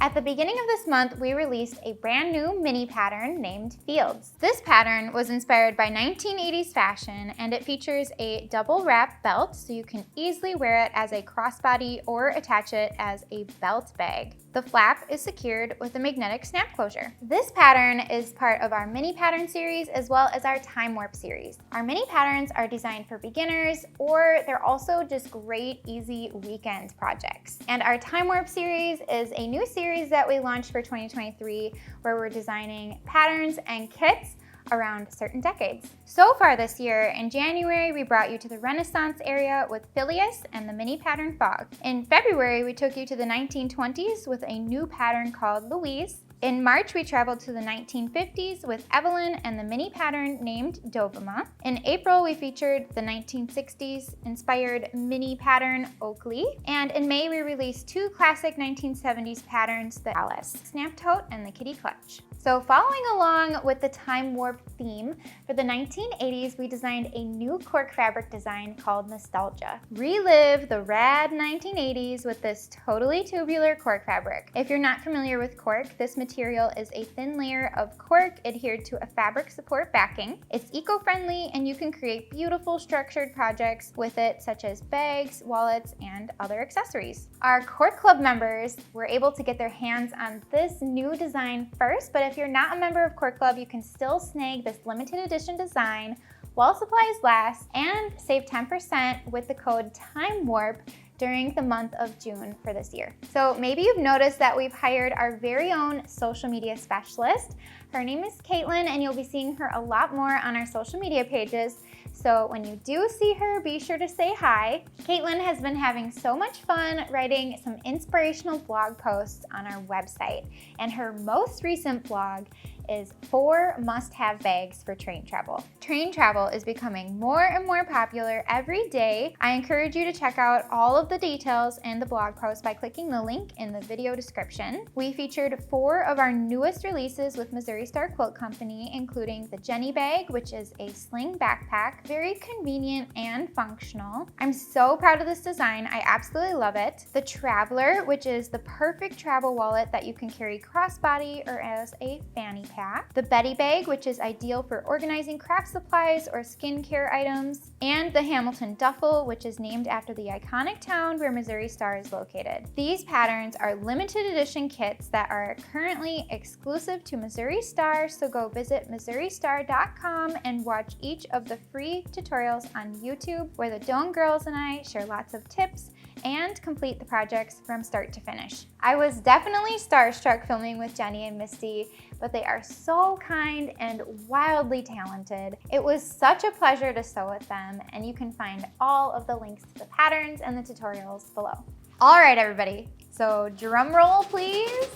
At the beginning of this month, we released a brand new mini pattern named Fields. This pattern was inspired by 1980s fashion, and it features a double wrap belt so you can easily wear it as a crossbody or attach it as a belt bag. The flap is secured with a magnetic snap closure. This pattern is part of our mini pattern series as well as our time warp series. Our mini patterns are designed for beginners, or they're also just great, easy weekend projects. And our time warp series is a new series that we launched for 2023 where we're designing patterns and kits around certain decades. So far this year, in January, we brought you to the Renaissance area with Phileas and the mini pattern Fog. In February, we took you to the 1920s with a new pattern called Louise. In March, we traveled to the 1950s with Evelyn and the mini pattern named Dovima. In April, we featured the 1960s inspired mini pattern Oakley. And in May, we released two classic 1970s patterns, the Alice Snap Tote and the Kitty Clutch. So following along with the time warp theme, for the 1980s, we designed a new cork fabric design called Nostalgia. Relive the rad 1980s with this totally tubular cork fabric. If you're not familiar with cork, this material is a thin layer of cork adhered to a fabric support backing. It's eco-friendly and you can create beautiful structured projects with it, such as bags, wallets, and other accessories. Our Cork Club members were able to get their hands on this new design first, but if you're not a member of Cork Club, you can still snag this limited edition design while supplies last and save 10% with the code TIMEWARP during the month of June for this year. So maybe you've noticed that we've hired our very own social media specialist. Her name is Caitlyn, and you'll be seeing her a lot more on our social media pages. So when you do see her, be sure to say hi. Caitlyn has been having so much fun writing some inspirational blog posts on our website, and her most recent blog is 4 must-have bags for train travel. Train travel is becoming more and more popular every day. I encourage you to check out all of the details in the blog post by clicking the link in the video description. We featured 4 of our newest releases with Missouri Star Quilt Company, including the Jenny bag, which is a sling backpack, very convenient and functional. I'm so proud of this design. I absolutely love it. The Traveler, which is the perfect travel wallet that you can carry crossbody or as a fanny pack. The Bette Bag, which is ideal for organizing craft supplies or skincare items. And the Hamilton Duffle, which is named after the iconic town where Missouri Star is located. These patterns are limited edition kits that are currently exclusive to Missouri Star, so go visit MissouriStar.com and watch each of the free tutorials on YouTube where the Doan girls and I share lots of tips and complete the projects from start to finish. I was definitely starstruck filming with Jenny and Misty, but they are so kind and wildly talented. It was such a pleasure to sew with them, and you can find all of the links to the patterns and the tutorials below. All right, everybody, so drum roll, please.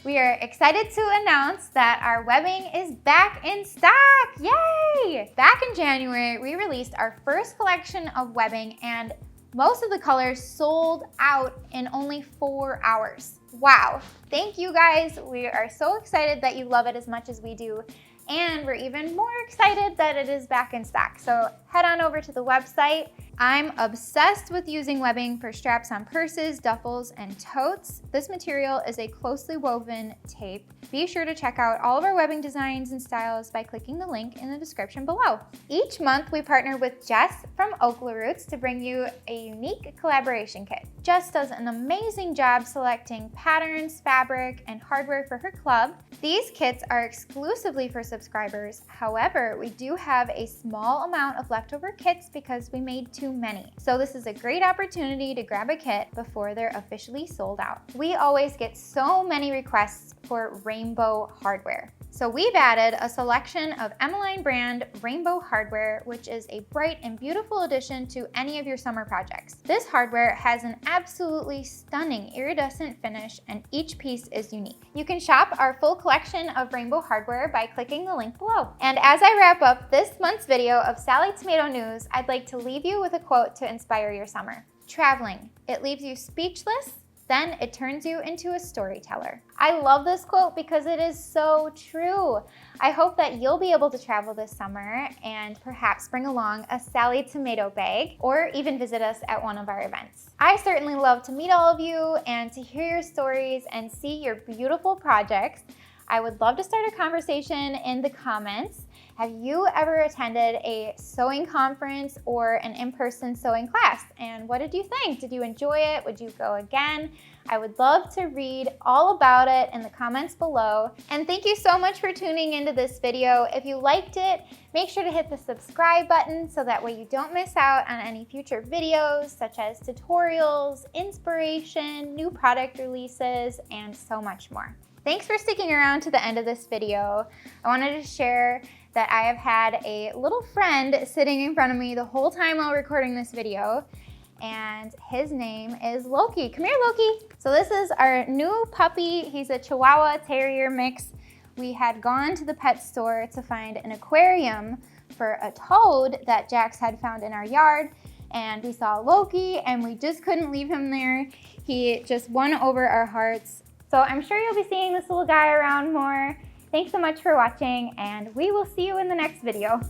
We are excited to announce that our webbing is back in stock, yay! Back in January, we released our first collection of webbing, and most of the colors sold out in only 4 hours. Wow, thank you guys. We are so excited that you love it as much as we do. And we're even more excited that it is back in stock. So head on over to the website. I'm obsessed with using webbing for straps on purses, duffels, and totes. This material is a closely woven tape. Be sure to check out all of our webbing designs and styles by clicking the link in the description below. Each month, we partner with Jess from OklaRoots to bring you a unique collaboration kit. Jess does an amazing job selecting patterns, fabric, and hardware for her club. These kits are exclusively for subscribers. However, we do have a small amount of leftover kits because we made too many. So this is a great opportunity to grab a kit before they're officially sold out. We always get so many requests for rainbow hardware. So we've added a selection of Emmeline brand rainbow hardware, which is a bright and beautiful addition to any of your summer projects. This hardware has an absolutely stunning iridescent finish, and each piece is unique. You can shop our full collection of rainbow hardware by clicking the link below. And as I wrap up this month's video of Sallie Tomato News, I'd like to leave you with a quote to inspire your summer. Traveling, it leaves you speechless, then it turns you into a storyteller. I love this quote because it is so true. I hope that you'll be able to travel this summer and perhaps bring along a Sallie Tomato bag or even visit us at one of our events. I certainly love to meet all of you and to hear your stories and see your beautiful projects. I would love to start a conversation in the comments. Have you ever attended a sewing conference or an in-person sewing class? And what did you think? Did you enjoy it? Would you go again? I would love to read all about it in the comments below. And thank you so much for tuning into this video. If you liked it, make sure to hit the subscribe button so that way you don't miss out on any future videos such as tutorials, inspiration, new product releases, and so much more. Thanks for sticking around to the end of this video. I wanted to share that I have had a little friend sitting in front of me the whole time while recording this video, and his name is Loki. Come here, Loki. So this is our new puppy. He's a Chihuahua Terrier mix. We had gone to the pet store to find an aquarium for a toad that Jax had found in our yard, and we saw Loki and we just couldn't leave him there. He just won over our hearts. So I'm sure you'll be seeing this little guy around more. Thanks so much for watching, and we will see you in the next video.